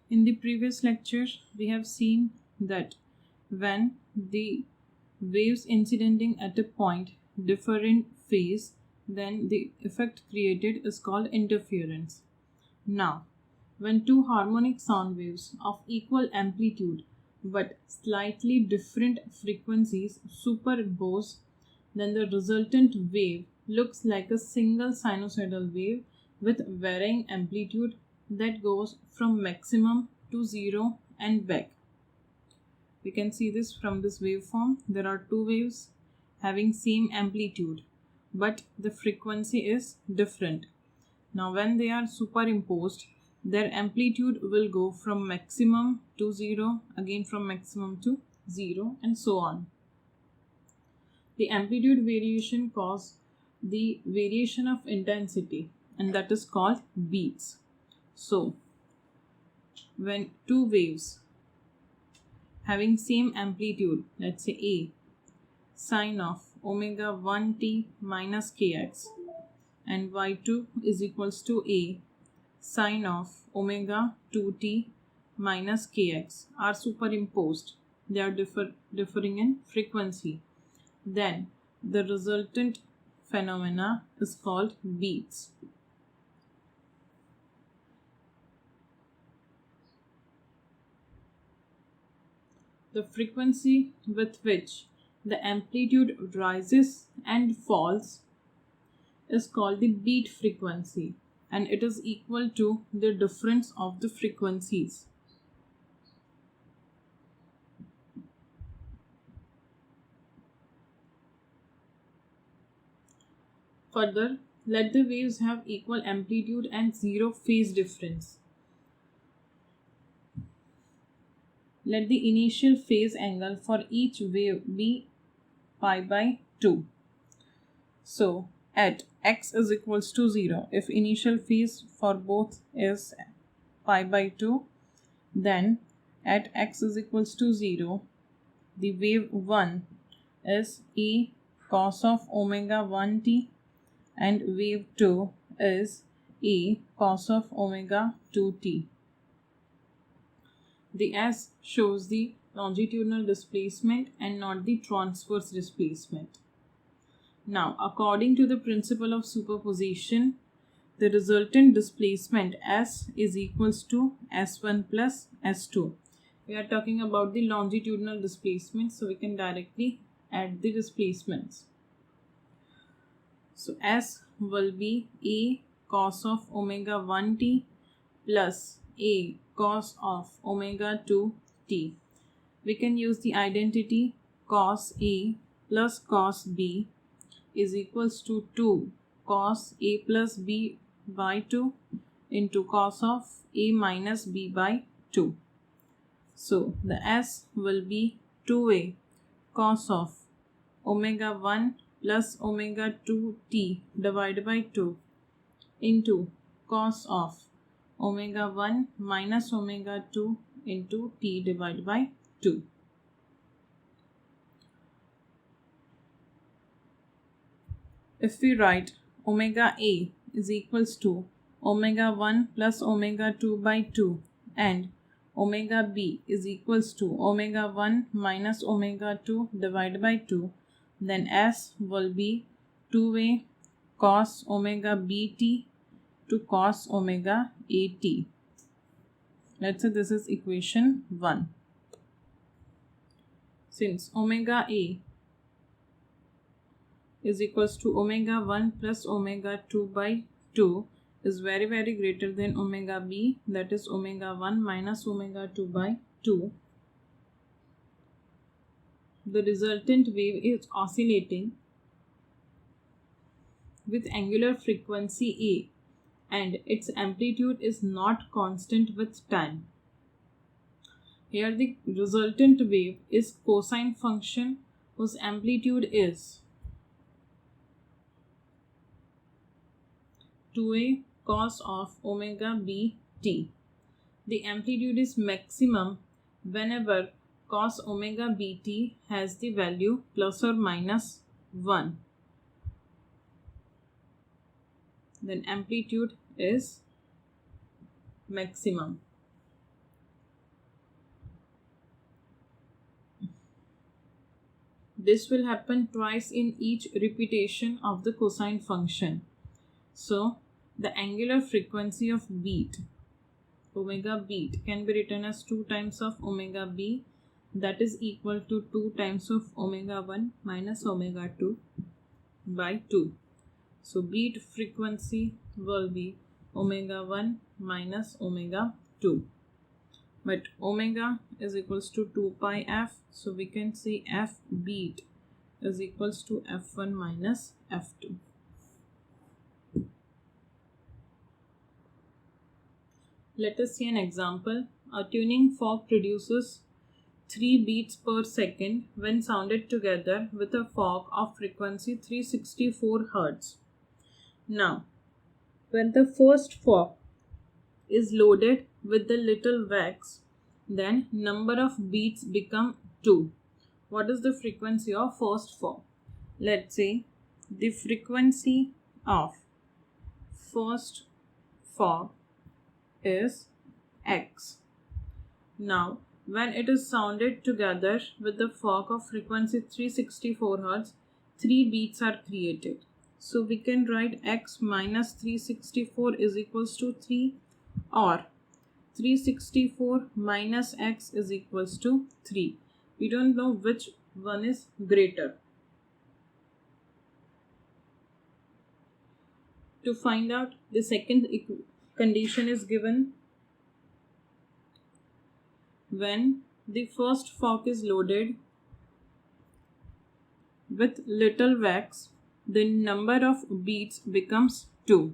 In the previous lecture, we have seen that when the waves incidenting at a point differ in phase, then the effect created is called interference. Now, when two harmonic sound waves of equal amplitude but slightly different frequencies superimpose, then the resultant wave looks like a single sinusoidal wave with varying amplitude that goes from maximum to zero and back. We can see this from this waveform. There are two waves having same amplitude, but the frequency is different. Now when they are superimposed, their amplitude will go from maximum to zero, again from maximum to zero, and so on. The amplitude variation causes the variation of intensity, and that is called beats. So when two waves having same amplitude, let's say A, sine of omega 1t minus kx, and y2 is equals to A, sine of omega 2t minus kx are superimposed. They are differing in frequency. Then the resultant phenomena is called beats. The frequency with which the amplitude rises and falls is called the beat frequency, and it is equal to the difference of the frequencies. Further, let the waves have equal amplitude and zero phase difference. Let the initial phase angle for each wave be pi by 2. So, at x is equals to 0, if initial phase for both is pi by 2, then at x is equals to 0, the wave 1 is A cos of omega 1t and wave 2 is A cos of omega 2t. The S shows the longitudinal displacement and not the transverse displacement. Now, according to the principle of superposition, the resultant displacement S is equals to S1 plus S2. We are talking about the longitudinal displacement, so we can directly add the displacements. So S will be A cos of omega 1t plus A cos of omega 2t. We can use the identity cos A plus cos B is equals to 2 cos A plus B by 2 into cos of A minus B by 2. So the S will be 2A cos of omega 1 plus omega 2t divided by 2 into cos of omega 1 minus omega 2 into t divided by 2. If we write omega A is equals to omega 1 plus omega 2 by 2 and omega B is equals to omega 1 minus omega 2 divided by 2, then S will be 2A cos omega BT to cos omega AT. Let's say this is equation 1. Since omega A is equals to omega 1 plus omega 2 by 2 is very greater than omega B, that is omega 1 minus omega 2 by 2. The resultant wave is oscillating with angular frequency A and its amplitude is not constant with time. Here the resultant wave is cosine function whose amplitude is 2A cos of omega bt. The amplitude is maximum whenever cos omega bt has the value plus or minus 1. Then amplitude is maximum. this will happen twice in each repetition of the cosine function. So the angular frequency of beat, omega beat, can be written as 2 times of omega b, that is equal to 2 times of omega 1 minus omega 2 by 2. So beat frequency will be omega 1 minus omega 2. But omega is equals to 2 pi f, so we can say f beat is equals to f1 minus f2. Let us see an example. A tuning fork produces 3 beats per second when sounded together with a fork of frequency 364 Hz. Now, when the first fork is loaded with the little wax, then number of beats become 2. What is the frequency of first fork? Let's say the frequency of first fork is x. Now, when it is sounded together with the fork of frequency 364 Hz, 3 beats are created. So we can write x minus 364 is equals to 3, or 364 minus x is equals to 3. We don't know which one is greater. To find out, the second condition is given. When the first fork is loaded with little wax, the number of beats becomes 2.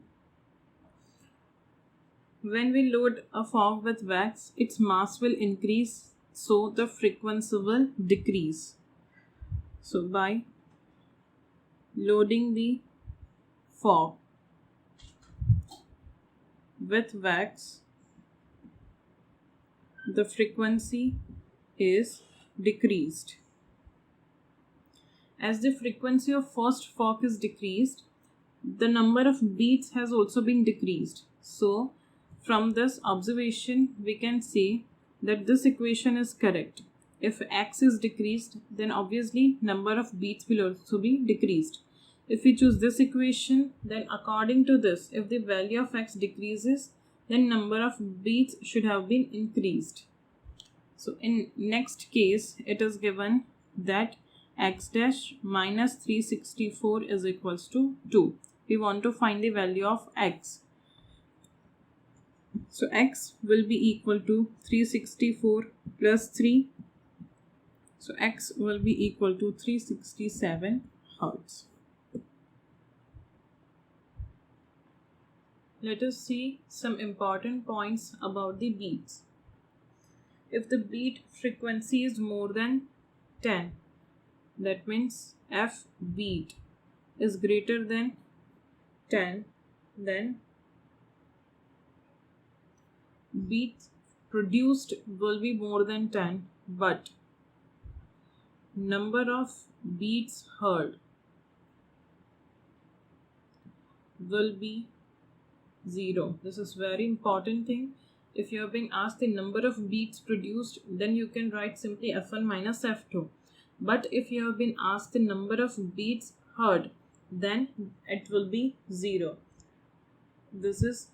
When we load a fork with wax, its mass will increase, so the frequency will decrease. So by loading the fork with wax, the frequency is decreased. As the frequency of first fork is decreased, the number of beats has also been decreased. So from this observation, we can say that this equation is correct. If x is decreased, then obviously number of beats will also be decreased. If we choose this equation, then according to this, if the value of x decreases, then number of beats should have been increased. So in next case, it is given that x dash minus 364 is equals to 2. We want to find the value of x. So x will be equal to 364 plus 3. So x will be equal to 367 Hz. Let us see some important points about the beats. If the beat frequency is more than 10, that means f beat is greater than 10, then beats produced will be more than 10, but number of beats heard will be 0. This is very important thing. If you have been asked the number of beats produced, then you can write simply f1 minus f2. But if you have been asked the number of beats heard, then it will be 0. This is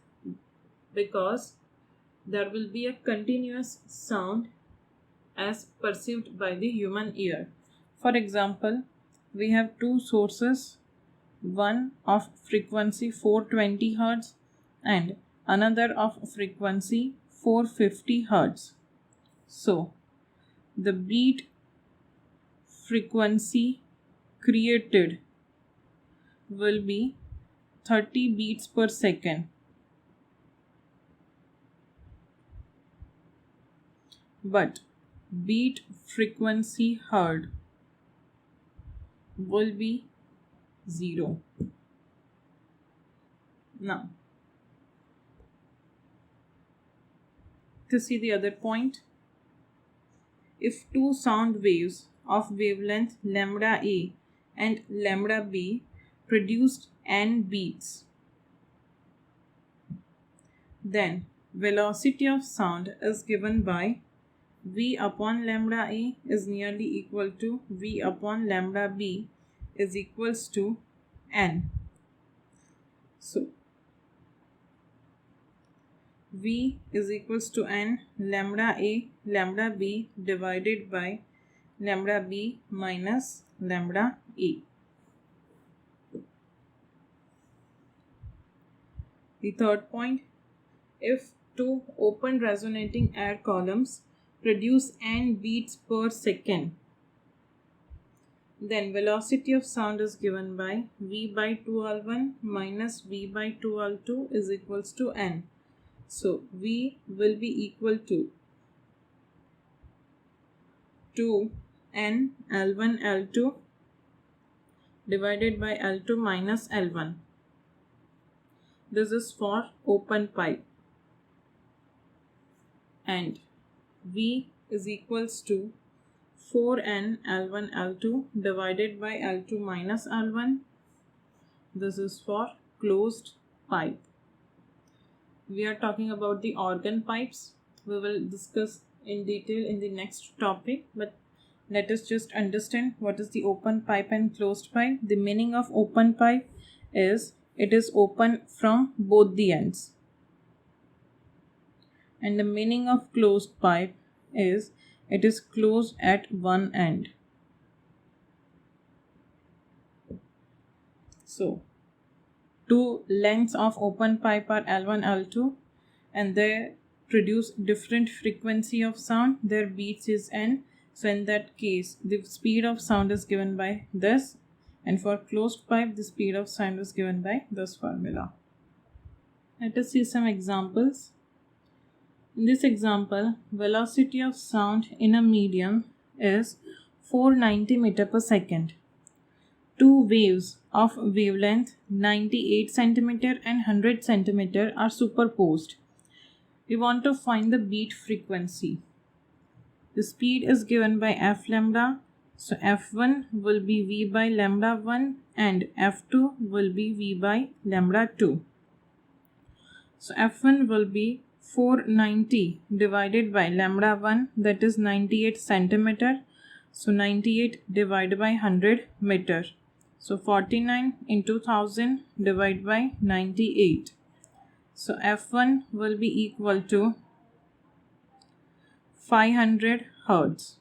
because there will be a continuous sound as perceived by the human ear. For example, we have two sources, one of frequency 420 Hz and another of frequency 450 Hz. So, the beat frequency created will be 30 beats per second. But beat frequency heard will be 0. Now, to see the other point, if two sound waves of wavelength lambda a and lambda b produced n beats, then velocity of sound is given by V upon lambda A is nearly equal to V upon lambda B is equals to N. So V is equals to N lambda A lambda B divided by lambda B minus lambda A. The third point, if two open resonating air columns produce n beats per second, then velocity of sound is given by V by 2L1 minus V by 2L2 is equals to n. So V will be equal to 2n L1 L2 divided by L2 minus L1. This is for open pipe. And V is equals to 4n L1 L2 divided by L2 minus L1. This is for closed pipe. We are talking about the organ pipes. We will discuss in detail in the next topic, but let us just understand what is the open pipe and closed pipe. The meaning of open pipe is it is open from both the ends. And the meaning of closed pipe is it is closed at one end. So, two lengths of open pipe are L1, L2, and they produce different frequency of sound. Their beats is N. So, in that case, the speed of sound is given by this, and for closed pipe, the speed of sound is given by this formula. Let us see some examples. In this example, velocity of sound in a medium is 490 meter per second. Two waves of wavelength 98 centimeter and 100 centimeter are superposed. We want to find the beat frequency. The speed is given by f lambda. So f1 will be v by lambda 1 and f2 will be v by lambda 2. So f1 will be 490 divided by lambda 1, that is 98 centimeter. So 98 divided by 100 meter. So 49 into 1000 divided by 98. So f1 will be equal to 500 hertz.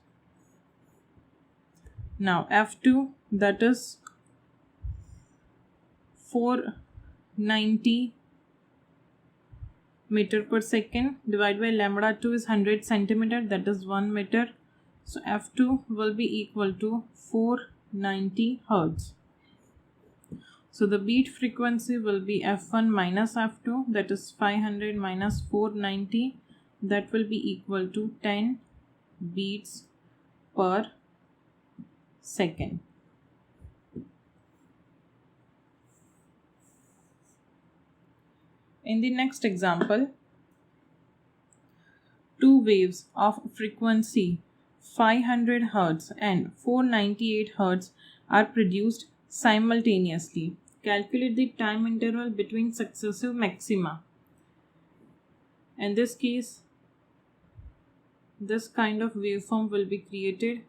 Now f2, that is 490 meter per second divided by lambda 2 is 100 centimeter, that is 1 meter. So f2 will be equal to 490 hertz. So the beat frequency will be f1 minus f2, that is 500 minus 490, that will be equal to 10 beats per second. In the next example, two waves of frequency 500 Hz and 498 Hz are produced simultaneously. Calculate the time interval between successive maxima. In this case, this kind of waveform will be created.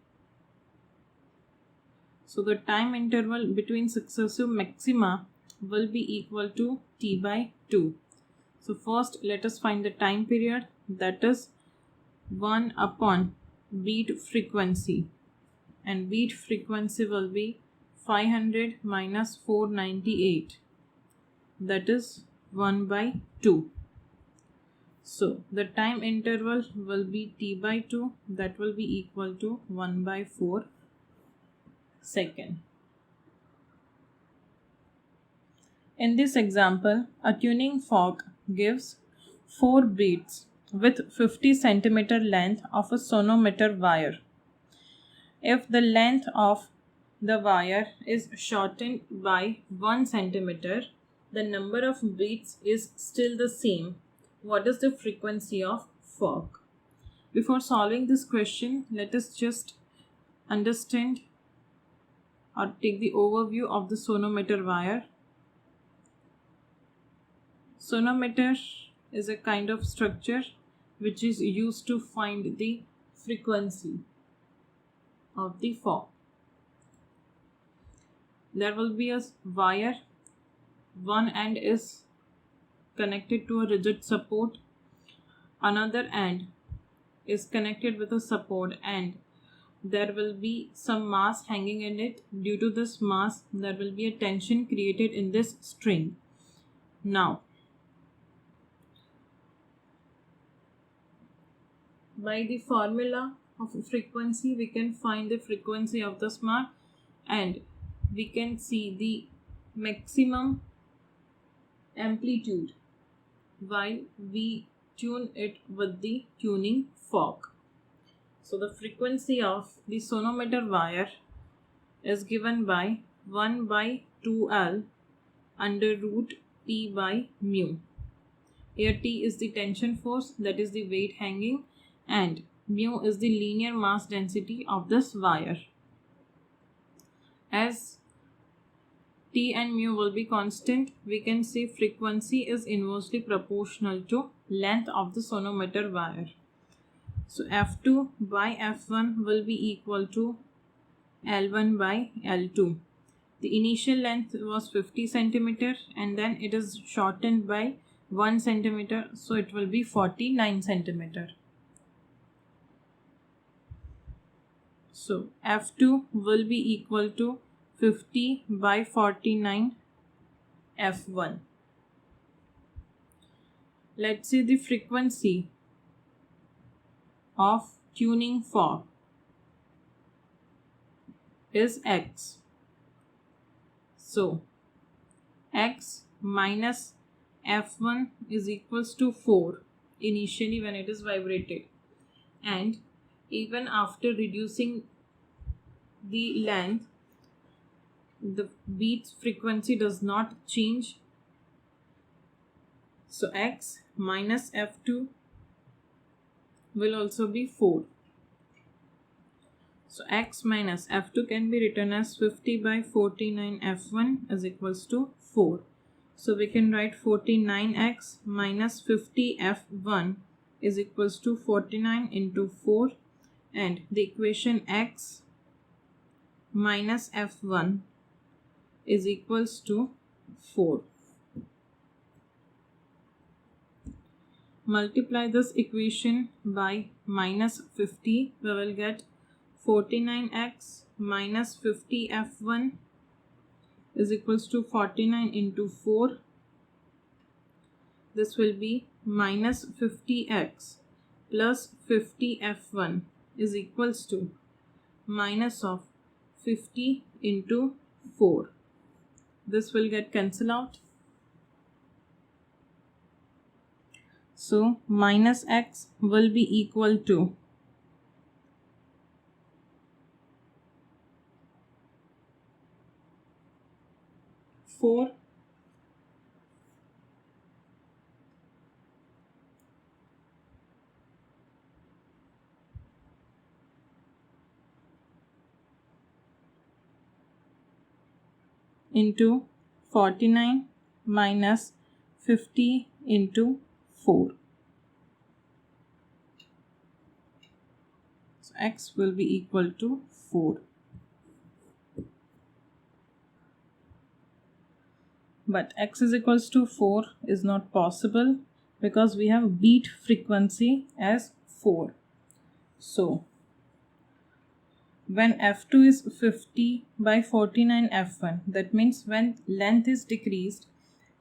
So the time interval between successive maxima will be equal to t by 2. So first let us find the time period, that is 1 upon beat frequency, and beat frequency will be 500 minus 498, that is 1 by 2. So the time interval will be t by 2, that will be equal to 1 by 4 second. In this example, a tuning fork gives 4 beats with 50 centimeter length of a sonometer wire. If the length of the wire is shortened by 1 centimeter, the number of beats is still the same. What is the frequency of fork? Before solving this question, let us just understand or take the overview of the sonometer wire. Sonometer is a kind of structure which is used to find the frequency of the fog. There will be a wire. One end is connected to a rigid support. Another end is connected with a support, and there will be some mass hanging in it. Due to this mass, there will be a tension created in this string. Now, by the formula of frequency, we can find the frequency of the spark, and we can see the maximum amplitude while we tune it with the tuning fork. So the frequency of the sonometer wire is given by 1 by 2L under root P by mu. Here T is the tension force, that is the weight hanging, and mu is the linear mass density of this wire. As T and mu will be constant, we can say frequency is inversely proportional to length of the sonometer wire. So F2 by F1 will be equal to L1 by L2. The initial length was 50 centimeter, and then it is shortened by 1 centimeter, so it will be 49 centimeter. So F2 will be equal to 50 by 49 F1. Let's say the frequency of tuning fork is X. So X minus F1 is equals to 4 initially when it is vibrated, and even after reducing the length, the beat's frequency does not change. So X minus F2 will also be 4. So X minus F2 can be written as 50 by 49 F1 is equals to 4. So we can write 49X minus 50 F1 is equals to 49 into 4, and the equation X minus F1 is equals to 4. Multiply this equation by minus 50, we will get 49X minus 50 F1 is equals to 49 into 4. This will be minus 50X plus 50 F1 is equals to minus of 50 into 4. This will get cancelled out. So minus X will be equal to 4 into 49 minus 50 into 4. So X will be equal to 4. But X is equals to 4 is not possible because we have beat frequency as 4. So when F2 is 50 by 49 F1, that means when length is decreased,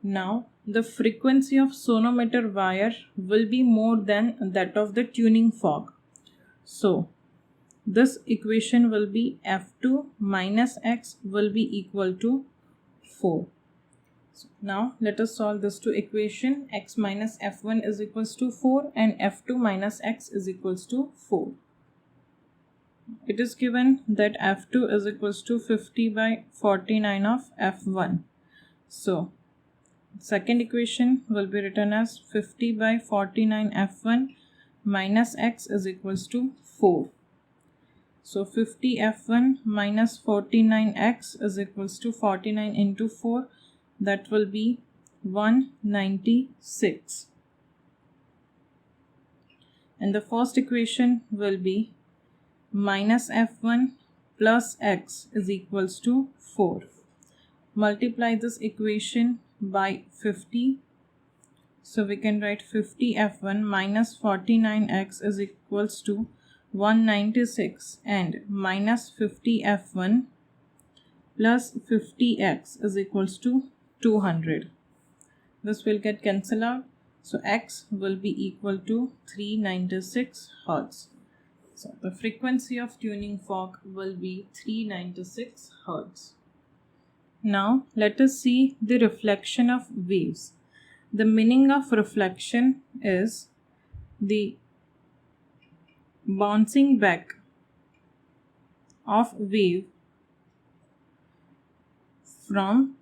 now the frequency of sonometer wire will be more than that of the tuning fork. So this equation will be F2 minus X will be equal to 4. So now let us solve this to equation. X minus F1 is equals to 4 and F2 minus X is equals to 4. It is given that F2 is equals to 50 by 49 of F1. So second equation will be written as 50 by 49 F1 minus X is equals to 4. So 50 F1 minus 49X is equals to 49 into 4. That will be 196. And the first equation will be minus f1 plus x is equals to 4. Multiply this equation by 50. So we can write 50 f1 minus 49x is equals to 196, and minus 50 f1 plus 50x is equals to 200. This will get cancelled out. So x will be equal to 396 Hz. So the frequency of tuning fork will be 396 Hz. Now let us see the reflection of waves. The meaning of reflection is the bouncing back of wave from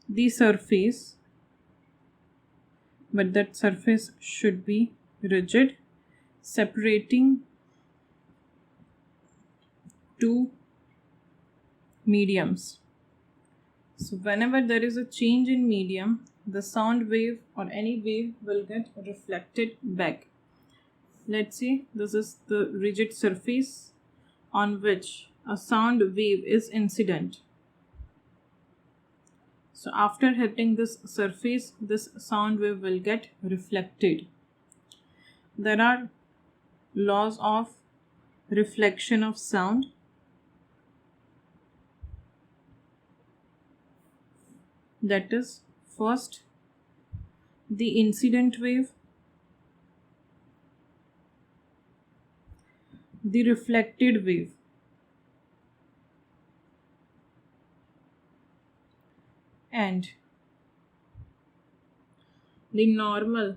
the surface, but that surface should be rigid, separating two mediums. So whenever there is a change in medium, the sound wave or any wave will get reflected back. Let's say this is the rigid surface on which a sound wave is incident. So after hitting this surface, this sound wave will get reflected. There are laws of reflection of sound. That is, first, the incident wave, the reflected wave, and the normal.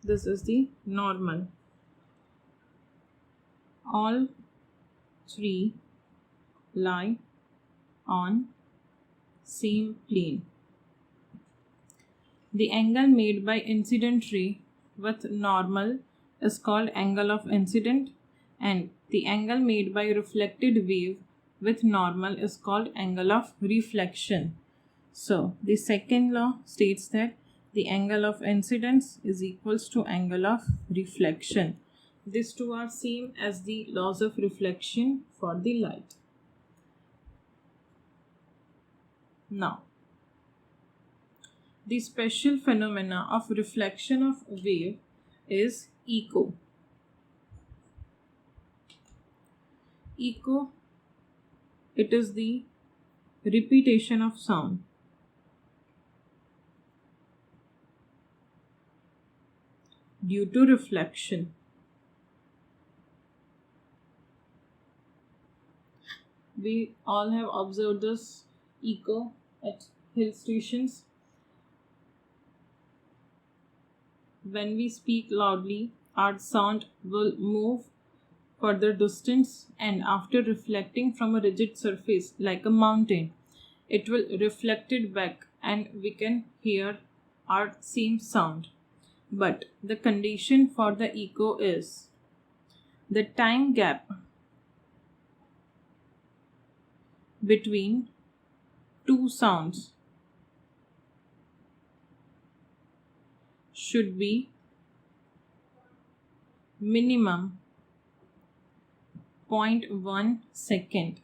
This is the normal. All three lie on same plane. The angle made by incident ray with normal is called angle of incident, and the angle made by reflected wave with normal is called angle of reflection. So the second law states that the angle of incidence is equals to angle of reflection. These two are same as the laws of reflection for the light. Now, the special phenomena of reflection of wave is echo. Echo, it is the repetition of sound. Due to reflection. We all have observed this echo at hill stations. When we speak loudly, our sound will move further distance, and after reflecting from a rigid surface like a mountain, it will reflect it back and we can hear our same sound. But the condition for the echo is the time gap between two sounds should be minimum 0.1 second,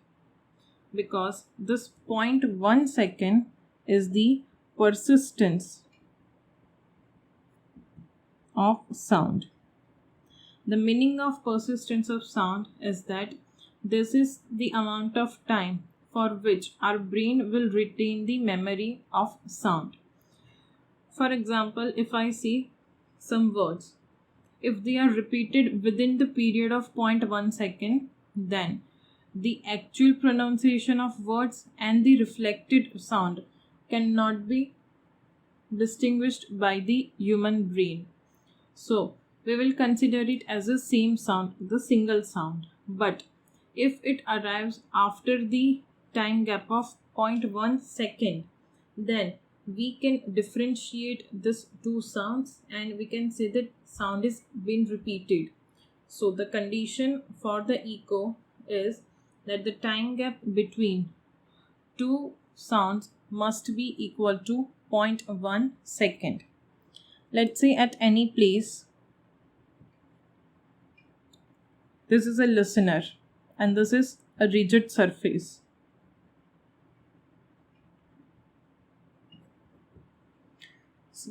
because this 0.1 second is the persistence of sound. The meaning of persistence of sound is that this is the amount of time for which our brain will retain the memory of sound. For example, if I say some words, if they are repeated within the period of 0.1 second, then the actual pronunciation of words and the reflected sound cannot be distinguished by the human brain. So we will consider it as a same sound, the single sound. But if it arrives after the time gap of 0.1 second, then we can differentiate these two sounds and we can say that sound is being repeated. So the condition for the echo is that the time gap between two sounds must be equal to 0.1 second. Let's say at any place This is a listener and this is a rigid surface.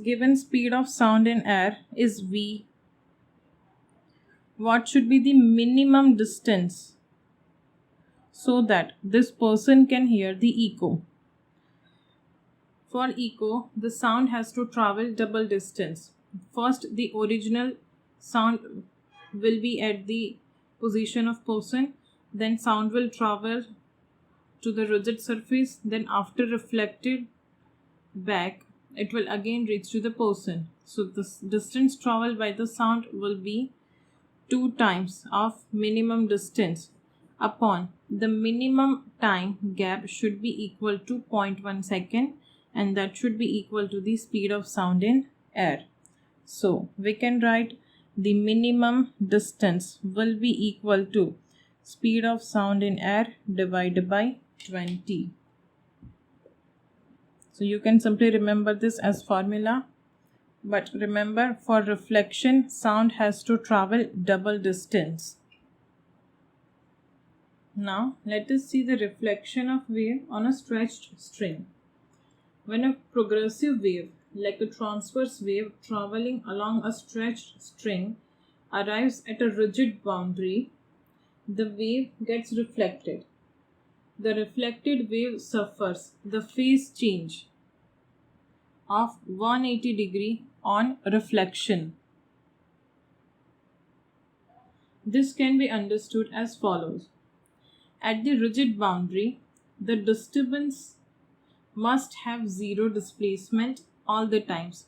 Given speed of sound in air is v. What should be the minimum distance so that this person can hear the echo? For echo, the sound has to travel double distance. First, the original sound will be at the position of person, then sound will travel to the rigid surface, then after reflected back, it will again reach to the person. So the distance traveled by the sound will be 2 times of minimum distance upon the minimum time gap should be equal to 0.1 second, and that should be equal to the speed of sound in air. So we can write the minimum distance will be equal to speed of sound in air divided by 20. So you can simply remember this as formula. But remember, for reflection, sound has to travel double distance. Now, let us see the reflection of wave on a stretched string. When a progressive wave, like a transverse wave traveling along a stretched string, arrives at a rigid boundary, the wave gets reflected. The reflected wave suffers the phase change of 180 degree on reflection. This can be understood as follows. At the rigid boundary, the disturbance must have zero displacement all the times.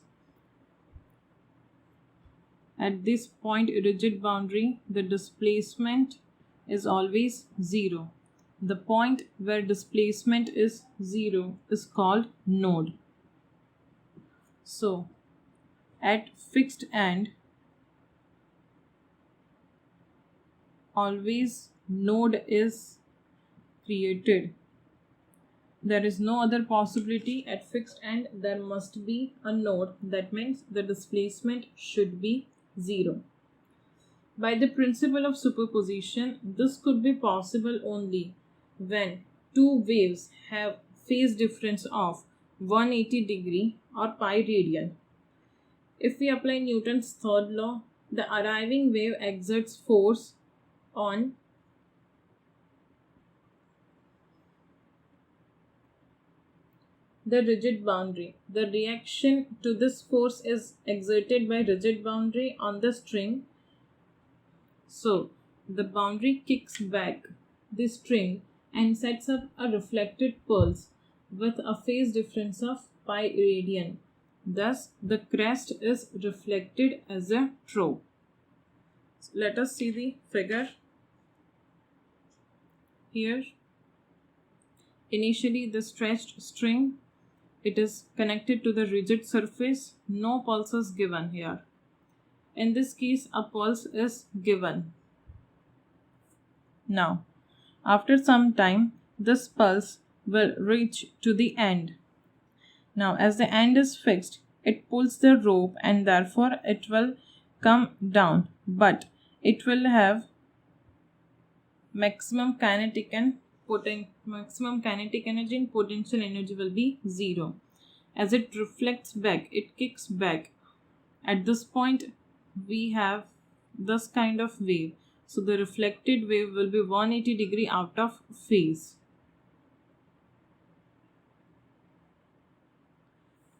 At this point, rigid boundary, the displacement is always zero. The point where displacement is zero is called node. So, at fixed end, always node is created. There is no other possibility. At fixed end there must be a node. That means the displacement should be zero. By the principle of superposition, this could be possible only when two waves have phase difference of 180 degree or pi radian. If we apply Newton's third law, the arriving wave exerts force on the rigid boundary. The reaction to this force is exerted by rigid boundary on the string. So the boundary kicks back the string and sets up a reflected pulse with a phase difference of pi radian. Thus the crest is reflected as a trough. So let us see the figure. Here, initially the stretched string, it is connected to the rigid surface. No pulse is given here. In this case, a pulse is given. Now, after some time, this pulse will reach to the end. Now, as the end is fixed, it pulls the rope and therefore it will come down. But it will have maximum kinetic energy and potential energy will be zero. As it reflects back, it kicks back. At this point, we have this kind of wave. So the reflected wave will be 180 degree out of phase.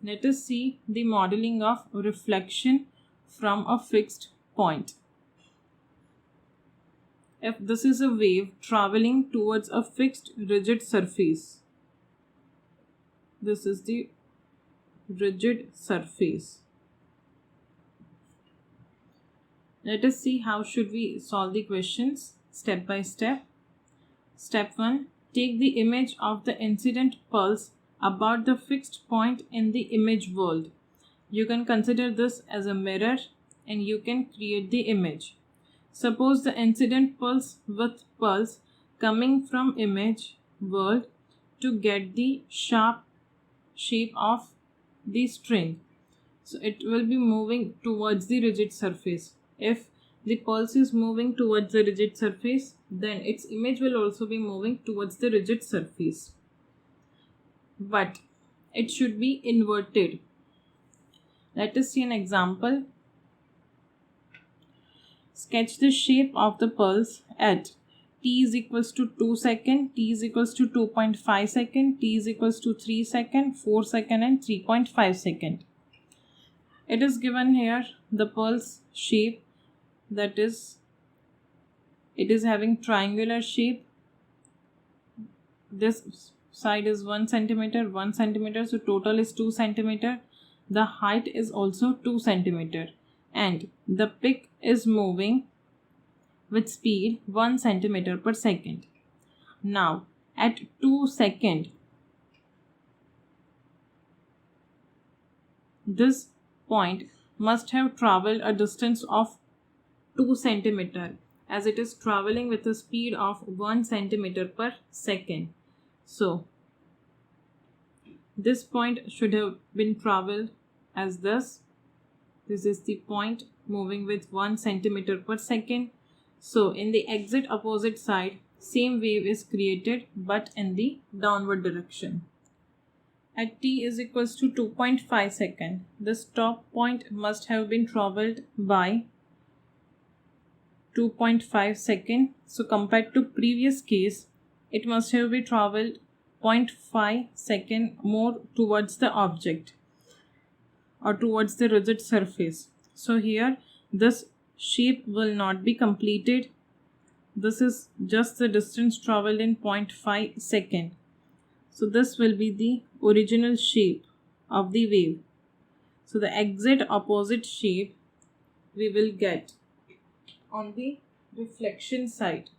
Let us see the modeling of reflection from a fixed point. If this is a wave traveling towards a fixed rigid surface, this is the rigid surface. Let us see how should we solve the questions step by step. Step 1. Take the image of the incident pulse about the fixed point in the image world. You can consider this as a mirror and you can create the image. Suppose the incident pulse with pulse coming from image world to get the sharp shape of the string. So it will be moving towards the rigid surface. If the pulse is moving towards the rigid surface, then its image will also be moving towards the rigid surface. But it should be inverted. Let us see an example. Sketch the shape of the pulse at t is equals to 2 second, t is equals to 2.5 second, t is equals to 3 second, 4 second and 3.5 second. It is given here the pulse shape, that is, it is having triangular shape. This side is 1 centimeter, 1 centimeter, so total is 2 centimeter. The height is also 2 centimeter and the peak is moving with speed 1 centimeter per second. Now at 2 second, this point must have traveled a distance of 2 centimeter, as it is traveling with a speed of 1 centimeter per second. So this point should have been traveled as this. This is the point moving with 1 centimeter per second. So in the exit opposite side, same wave is created but in the downward direction. At t is equals to 2.5 second, the stop point must have been traveled by 2.5 second. So compared to previous case, it must have been traveled 0.5 second more towards the object or towards the rigid surface. So here this shape will not be completed. This is just the distance traveled in 0.5 second. So this will be the original shape of the wave. So the exit opposite shape we will get on the reflection side.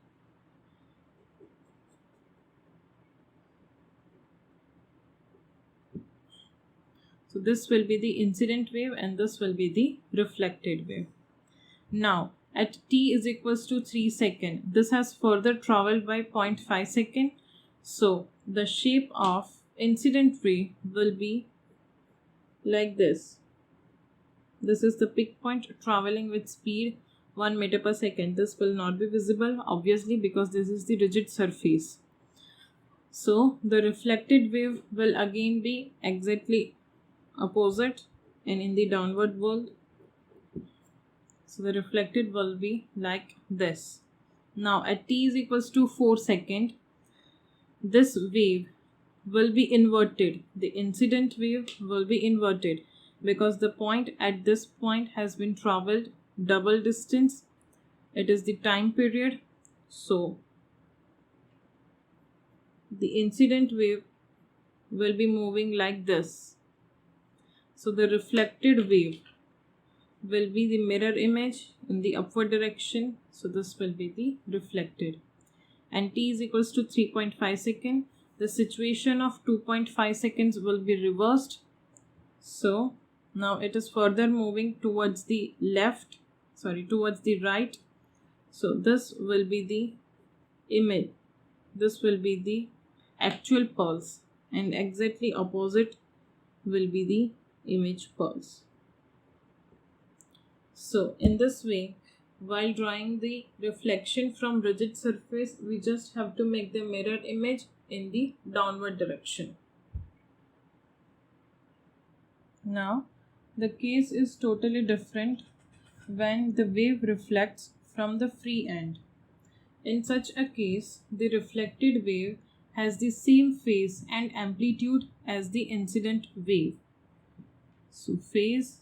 So this will be the incident wave and this will be the reflected wave. Now at t is equals to 3 second, this has further traveled by 0.5 second. So the shape of incident wave will be like this. This is the peak point traveling with speed 1 meter per second. This will not be visible obviously because this is the rigid surface. So the reflected wave will again be exactly opposite and in the downward world. So the reflected will be like this. Now at t is equals to 4 second, this wave will be inverted. The incident wave will be inverted because the point at this point has been traveled double distance. It is the time period. So the incident wave will be moving like this. So the reflected wave will be the mirror image in the upward direction. So this will be the reflected. And t is equals to 3.5 second. The situation of 2.5 seconds will be reversed. So now it is further moving towards the towards the right. So this will be the image. This will be the actual pulse and exactly opposite will be the image pulse. So in this way, while drawing the reflection from rigid surface, we just have to make the mirror image in the downward direction. Now the case is totally different when the wave reflects from the free end. In such a case, the reflected wave has the same phase and amplitude as the incident wave. So phase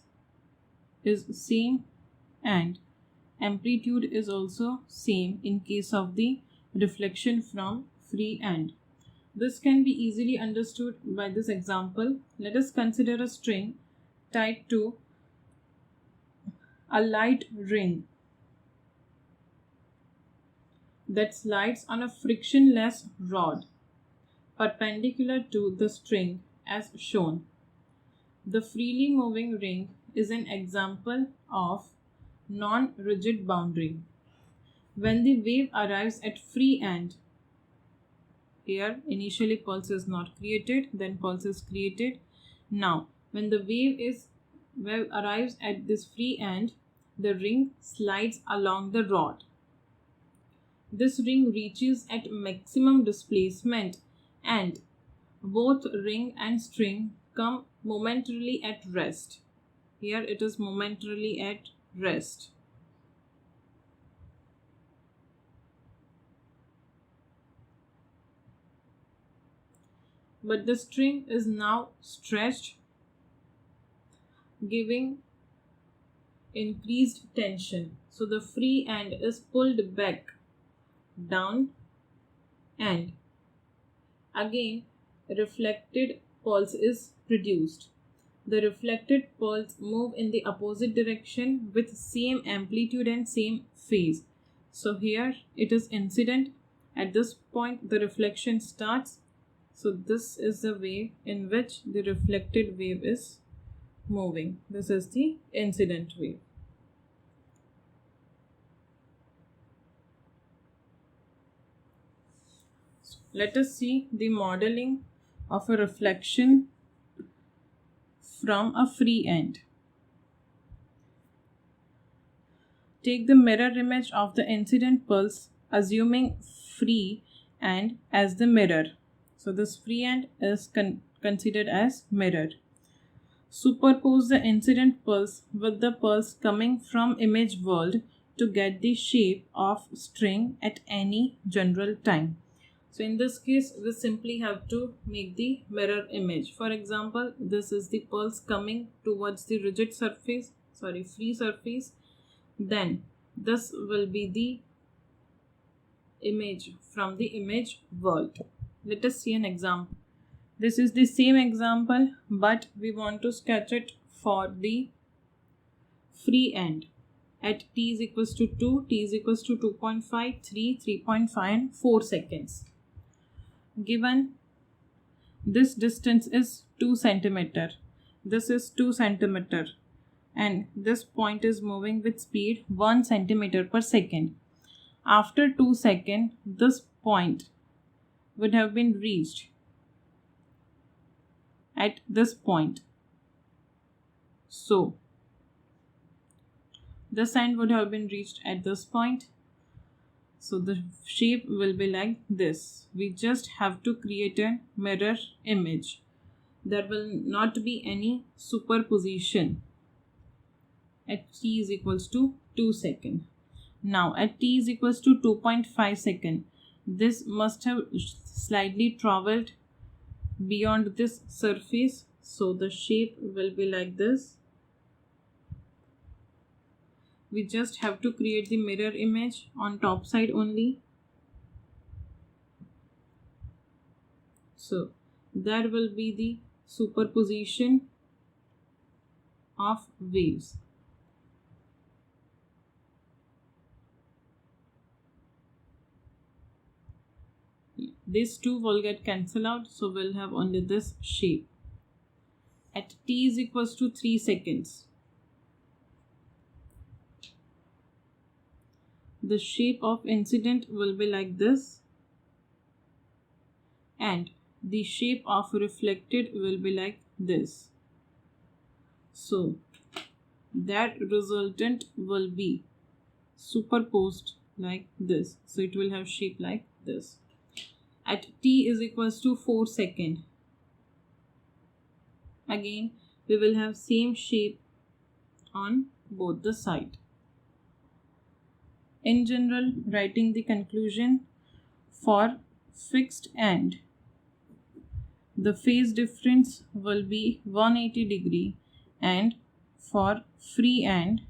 is same and amplitude is also same in case of the reflection from free end. This can be easily understood by this example. Let us consider a string tied to a light ring that slides on a frictionless rod perpendicular to the string as shown. The freely moving ring is an example of non-rigid boundary. When the wave arrives at free end, here initially pulse is not created, then pulse is created. Now when the wave arrives at this free end, the ring slides along the rod. This ring reaches at maximum displacement and both ring and string come momentarily at rest. Here it is momentarily at rest. But the string is now stretched, giving increased tension. So the free end is pulled back down and again reflected pulse is produced. The reflected pulse move in the opposite direction with same amplitude and same phase. So here it is incident. At this point the reflection starts. So this is the way in which the reflected wave is moving. This is the incident wave. Let us see the modeling of a reflection from a free end. Take the mirror image of the incident pulse, assuming free end as the mirror. So this free end is considered as mirror. Superpose the incident pulse with the pulse coming from image world to get the shape of string at any general time. So in this case, we simply have to make the mirror image. For example, this is the pulse coming towards the rigid surface, free surface. Then this will be the image from the image world. Let us see an example. This is the same example, but we want to sketch it for the free end. At t is equals to 2, t is equals to 2.5, 3, 3.5 and 4 seconds. Given this distance is 2 centimeter, this is 2 centimeter and this point is moving with speed 1 centimeter per second. After 2 seconds, this point would have been reached at this point. So this end would have been reached at this point. So the shape will be like this. We just have to create a mirror image. There will not be any superposition at t is equals to 2 seconds. Now at t is equals to 2.5 seconds, this must have slightly traveled beyond this surface. So the shape will be like this. We just have to create the mirror image on top side only. So there will be the superposition of waves. These two will get cancelled out, so we'll have only this shape. At t is equals to 3 seconds, the shape of incident will be like this and the shape of reflected will be like this. So that resultant will be superposed like this. So it will have shape like this. At t is equals to 4 seconds, again we will have same shape on both the side. In general, writing the conclusion, for fixed end, the phase difference will be 180 degree and for free end,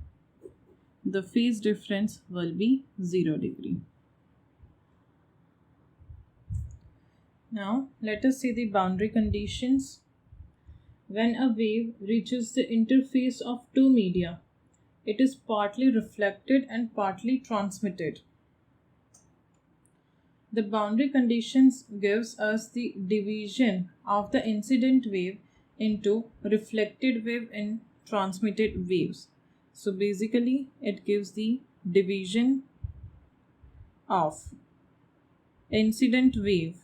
the phase difference will be 0 degree. Now let us see the boundary conditions. When a wave reaches the interface of two media, it is partly reflected and partly transmitted. The boundary conditions gives us the division of the incident wave into reflected wave and transmitted waves. So basically it gives the division of incident wave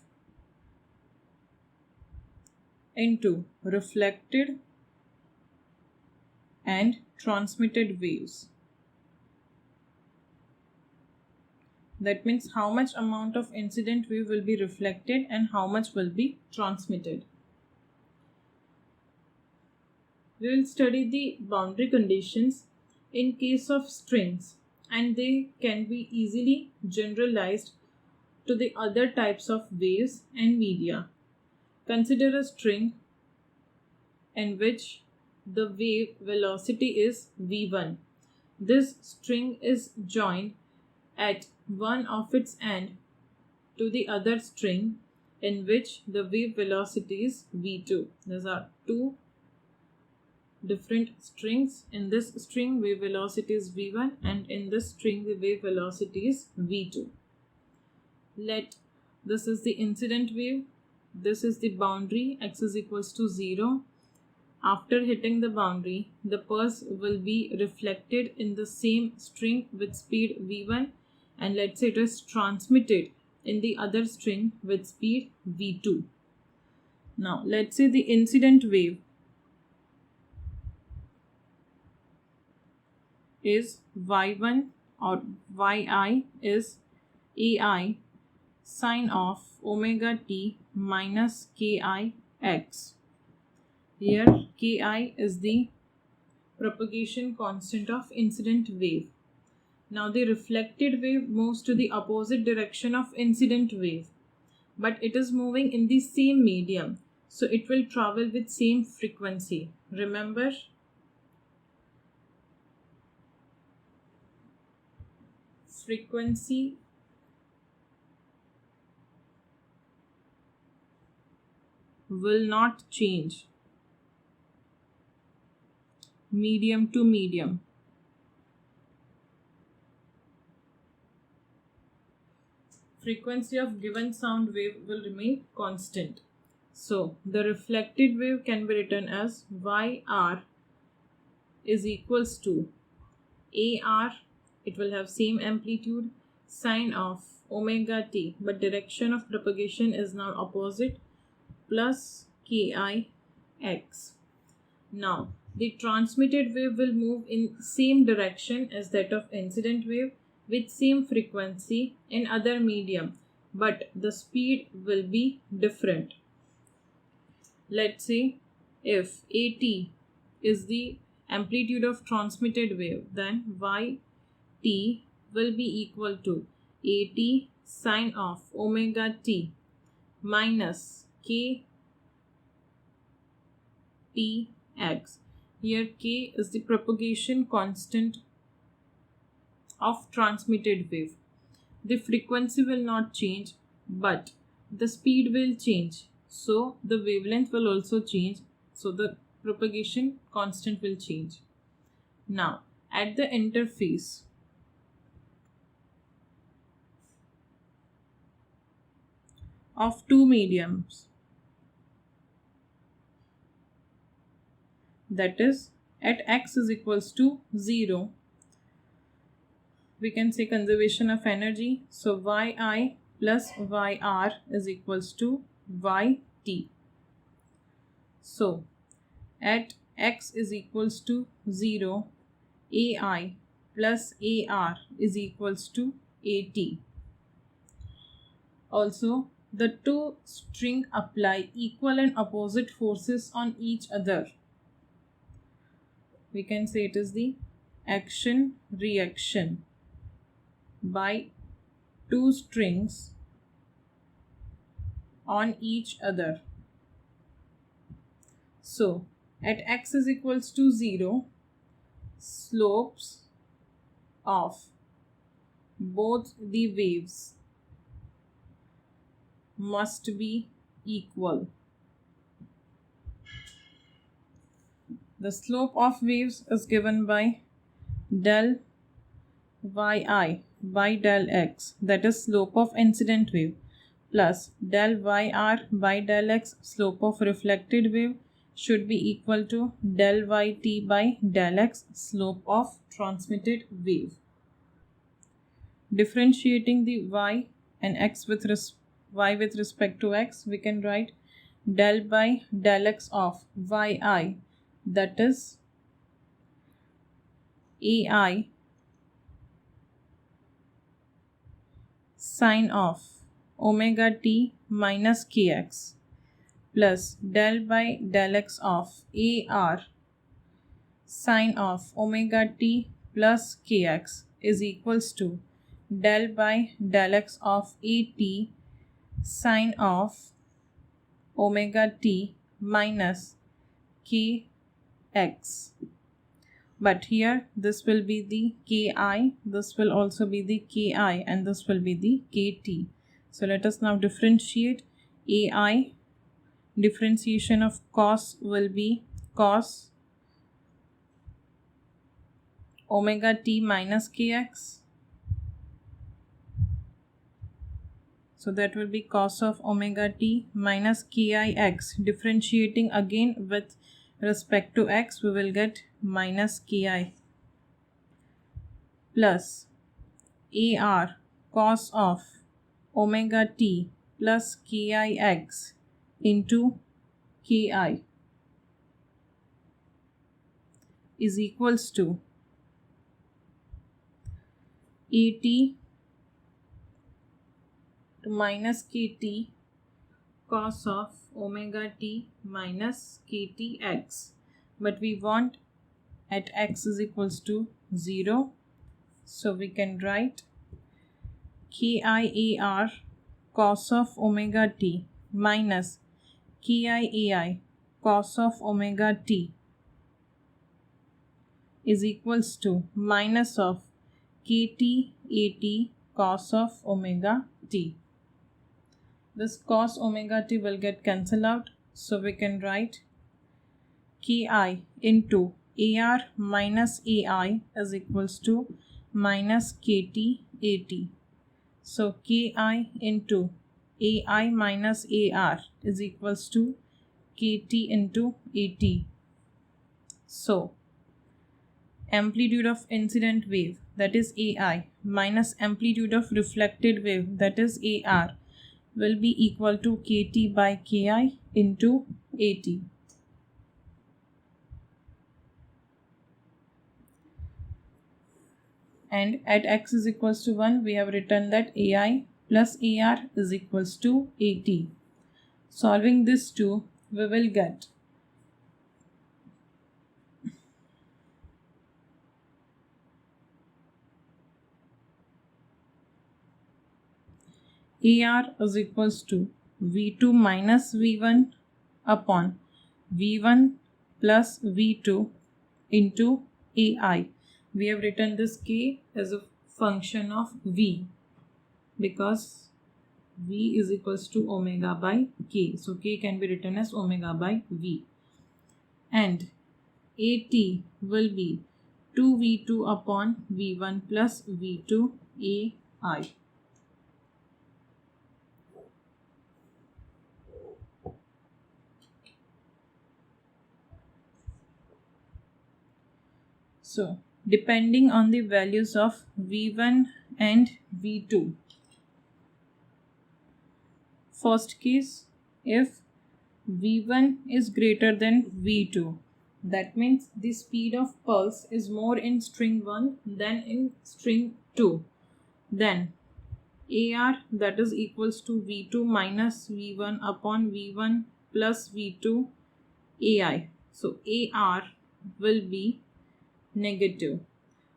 into reflected and transmitted waves. That means how much amount of incident wave will be reflected and how much will be transmitted. We will study the boundary conditions in case of strings, and they can be easily generalized to the other types of waves and media. Consider a string in which the wave velocity is v1. This string is joined at one of its end to the other string in which the wave velocity is v2. These are two different strings. In this string wave velocity is v1 and in this string the wave velocity is v2. Let this is the incident wave, this is the boundary, x is equals to 0. After hitting the boundary, the pulse will be reflected in the same string with speed v1, and let's say it is transmitted in the other string with speed v2. Now let's say the incident wave is y1 or yi is ai sine of omega t minus ki x. Here ki is the propagation constant of incident wave. Now the reflected wave moves to the opposite direction of incident wave, but it is moving in the same medium, so it will travel with same frequency. Remember, frequency will not change medium to medium. Frequency of given sound wave will remain constant. So the reflected wave can be written as yr is equals to ar, it will have same amplitude, sine of omega t, but direction of propagation is now opposite, plus ki x. Now the transmitted wave will move in same direction as that of incident wave with same frequency in other medium, but the speed will be different. Let's say if at is the amplitude of transmitted wave, then yt will be equal to at sine of omega t minus k t x. Here k is the propagation constant of transmitted wave. The frequency will not change, but the speed will change. So the wavelength will also change. So the propagation constant will change. Now at the interface, of two mediums, that is at x is equals to 0, we can say conservation of energy. So yi plus yr is equals to yt. So at x is equals to 0, ai plus ar is equals to at. Also, the two strings apply equal and opposite forces on each other. We can say it is the action reaction by two strings on each other. So at x is equals to 0, slopes of both the waves must be equal. The slope of waves is given by del yi by del x, that is slope of incident wave, plus del yr by del x, slope of reflected wave, should be equal to del yt by del x, slope of transmitted wave. Differentiating the y and x with y with respect to x, we can write del by del x of yi, that is ai sine of omega t minus kx plus del by del x of AR sine of omega t plus kx is equals to del by del x of AT sine of omega t minus kx. But here this will be the ki, this will also be the ki, and this will be the kt. So let us now differentiate. Ai, differentiation of cos will be cos omega t minus kx. So that will be cos of omega t minus kix. Differentiating again with respect to x, we will get minus ki plus ar cos of omega t plus kix into ki is equals to at to minus kt cos of omega t minus ktx. But we want at x is equals to 0. So we can write kiar cos of omega t minus kiai cos of omega t is equals to minus of kt at cos of omega t. This cos omega t will get cancelled out, so we can write ki into ar minus ai is equals to minus kt at. So ki into ai minus ar is equals to kt into at. So amplitude of incident wave, that is ai, minus amplitude of reflected wave, that is ar, will be equal to kt by ki into at. And at x is equals to 1, we have written that ai plus ar is equals to at. Solving this two, we will get ar is equals to v2 minus v1 upon v1 plus v2 into ai. We have written this k as a function of v because v is equals to omega by k. So k can be written as omega by v. And at will be 2v2 upon v1 plus v2 ai. So depending on the values of v1 and v2. First case, if v1 is greater than v2, that means the speed of pulse is more in string 1 than in string 2, then ar, that is equals to v2 minus v1 upon v1 plus v2 ai. So ar will be negative.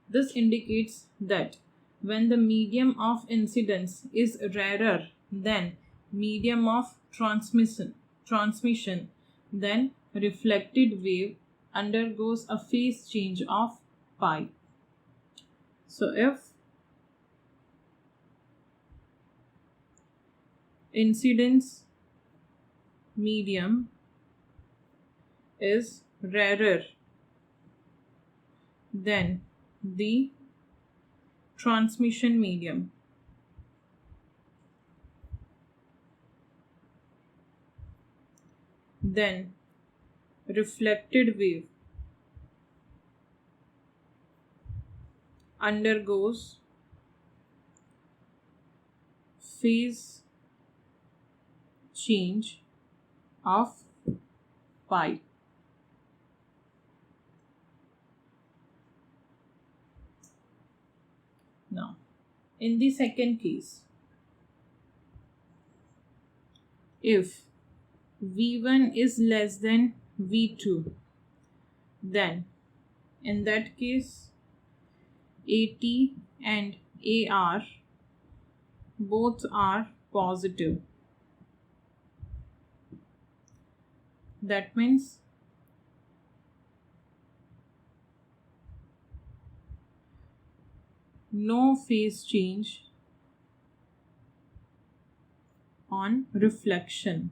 This indicates that when the medium of incidence is rarer than medium of transmission, then reflected wave undergoes a phase change of pi. So if incidence medium is rarer than the transmission medium, then reflected wave undergoes phase change of pi. Now, in the second case, If V1 is less than V2, then in that case AT and AR both are positive. That means no phase change on reflection.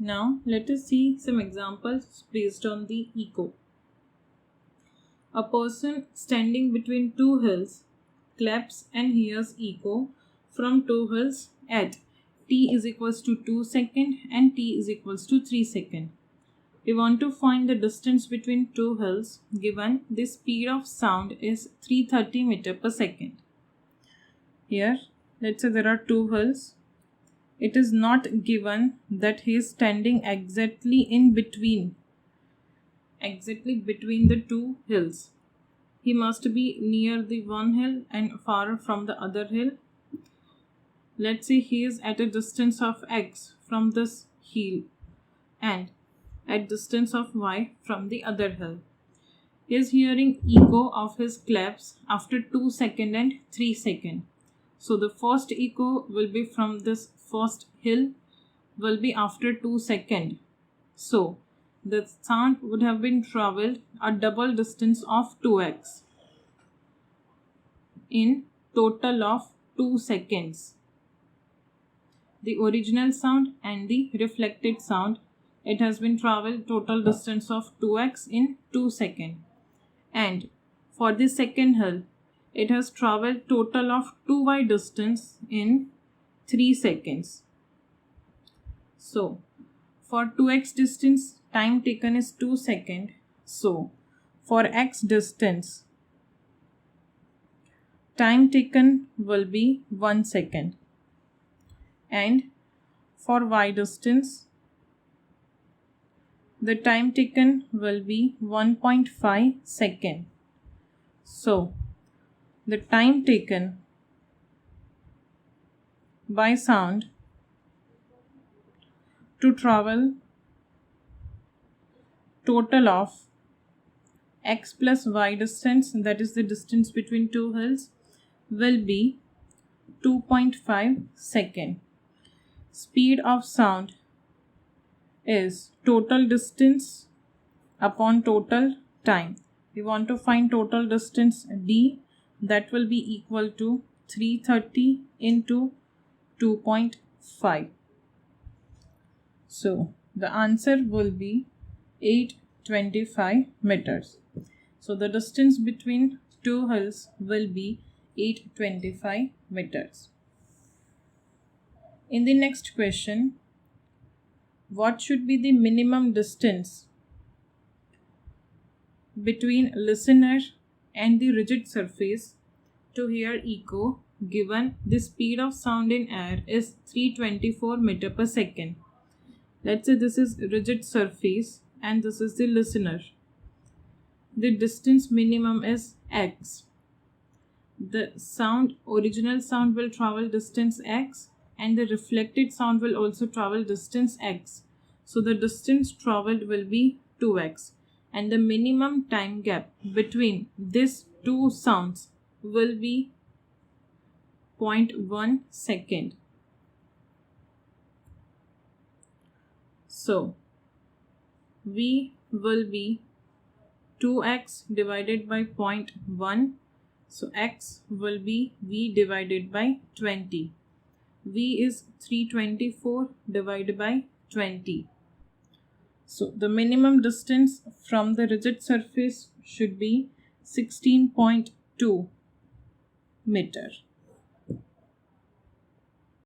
Now let us see some examples based on the echo. A person standing between two hills claps and hears echo from two hills at t is equals to 2 seconds and t is equals to 3 seconds. We want to find the distance between two hills given the speed of sound is 330 meter per second. Here, let's say there are two hills. It is not given that he is standing exactly between the two hills. He must be near the one hill and far from the other hill. Let's say he is at a distance of x from this hill and at distance of y from the other hill. He is hearing echo of his claps after 2 seconds and 3 seconds. So the first echo will be from this first hill will be after 2 seconds. So the sound would have been traveled a double distance of 2x in total of 2 seconds. The original sound and the reflected sound, it has been traveled total distance of 2x in 2 seconds. And for the second hill, it has traveled total of 2y distance in 3 seconds. So for 2x distance, time taken is 2 seconds. So for x distance, time taken will be 1 second. And for y distance, the time taken will be 1.5 second. So the time taken by sound to travel total of x plus y distance, that is the distance between two hills, will be 2.5 second. Speed of sound is total distance upon total time. We want to find total distance d, that will be equal to 330 into 2.5. So the answer will be 825 meters. So the distance between two hills will be 825 meters. In the next question, what should be the minimum distance between listener and the rigid surface to hear echo given the speed of sound in air is 324 meter per second? Let's say this is rigid surface and this is the listener. The distance minimum is x. The original sound will travel distance x and the reflected sound will also travel distance x. So the distance traveled will be 2x and the minimum time gap between these two sounds will be 0.1 second. So V will be 2x divided by 0.1. So x will be V divided by 20. V is 324 divided by 20. So the minimum distance from the rigid surface should be 16.2 meter.